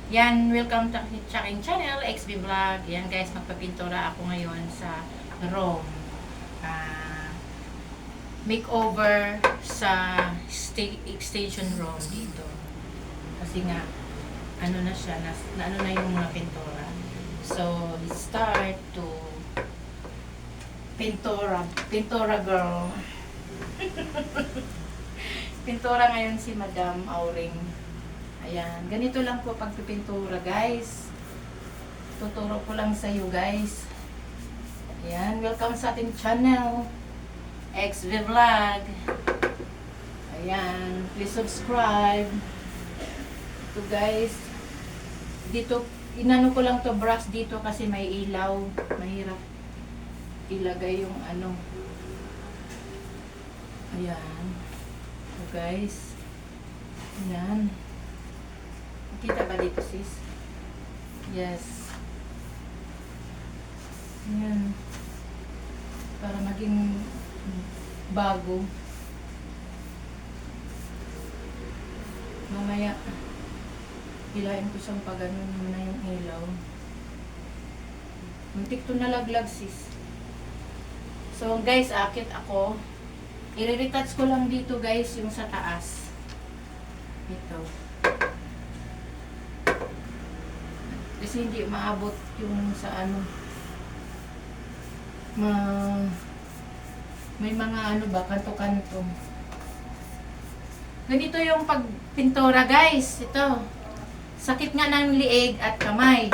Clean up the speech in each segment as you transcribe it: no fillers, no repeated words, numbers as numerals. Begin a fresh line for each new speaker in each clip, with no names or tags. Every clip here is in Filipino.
Yan, welcome to aking channel, XB Vlog. Yan guys, magpapintura ako ngayon sa Rome. Makeover sa extension room dito. Kasi nga, ano na siya, ano na yung mga pintura. So, let's start to pintura girl. Pintura ngayon si Madam Auring. Ayan, ganito lang po pagpipintura guys. Tuturo ko lang sa iyo guys. Ayan, welcome sa ating channel, XV Vlog. Ayan, please subscribe. Ito guys, dito, inano ko lang to brush dito kasi may ilaw. Mahirap ilagay yung ano. Ayan. Ito guys. Ayan. Kita ba dito sis? Yes. Ayan. Para maging bago. Mamaya, hilahin ko siyang pag ganun muna yung ilaw. Muntik to nalaglag sis. So guys, akit ako. I-retouch ko lang dito guys yung sa taas. Ito. Kasi hindi maabot yung sa ano. May mga ano ba, kanto-kanto. Ganito yung pagpintura guys. Ito. Sakit nga ng liig at kamay.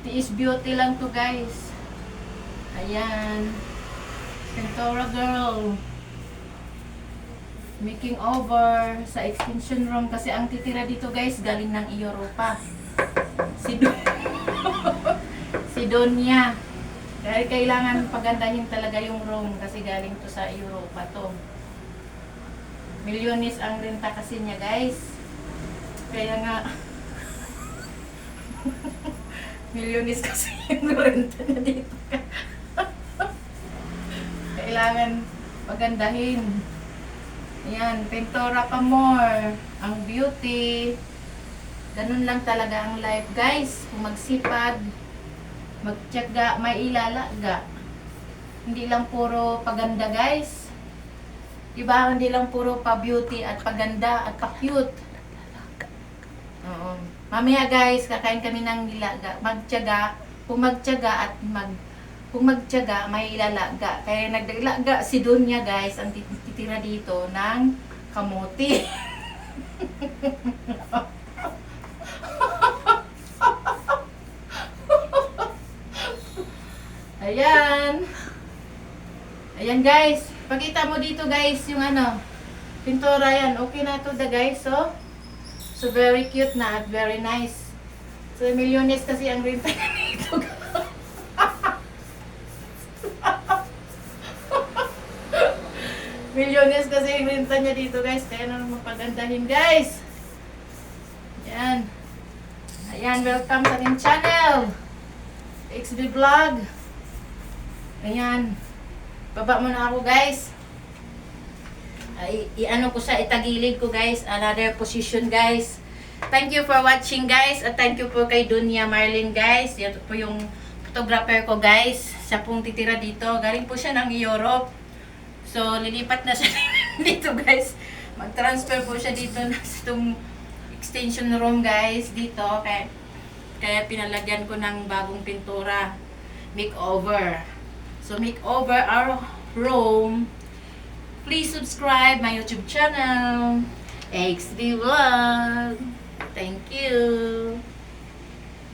Tiis beauty lang to guys. Ayan. Pintura girl. Making over sa extension room kasi ang titira dito guys galing ng Europa. Si Donya. Dahil kailangan pagandahin talaga yung room kasi galing to sa Europa to. Milyones ang renta kasi niya guys. Kaya nga milyones kasi yung renta niya dito. Kailangan pagandahin. Ayan, pintura pa more. Ang beauty. Ganun lang talaga ang life, guys. Kung magsipag, magtiyaga, may ilalaga. Hindi lang puro paganda, guys. Diba? Hindi lang puro pa-beauty at paganda at pa-cute. Oo. Mamaya, guys, kakain kami ng nilaga. Magtiyaga. Kung magtiyaga at kung magtiyaga, may ilalaga. Kaya nagdalaga si Donya guys, ang titira dito ng kamuti. Ayan. Ayan guys. Pakita mo dito guys yung ano. Pintura yan. Okay na to the guys. So very cute na at very nice. So milyones kasi ang renta dito guys. Milyones kasi yung renta niya dito guys. Kaya naman mapagandahin guys. Ayan. Ayan, welcome sa ating channel. XB Vlog. Ayan. Baba muna ako guys. I-ano ko sa itagilid ko guys. Another position guys. Thank you for watching guys. At thank you po kay Donya Marlene guys. Yan po yung photographer ko guys. Siya pong titira dito. Galing po siya ng Europe. So, lilipat na siya dito guys. Mag-transfer po siya dito sa itong extension room guys. Dito. Kaya pinalagyan ko ng bagong pintura. Makeover. So, makeover our room. Please subscribe my YouTube channel. XD Vlog. Thank you.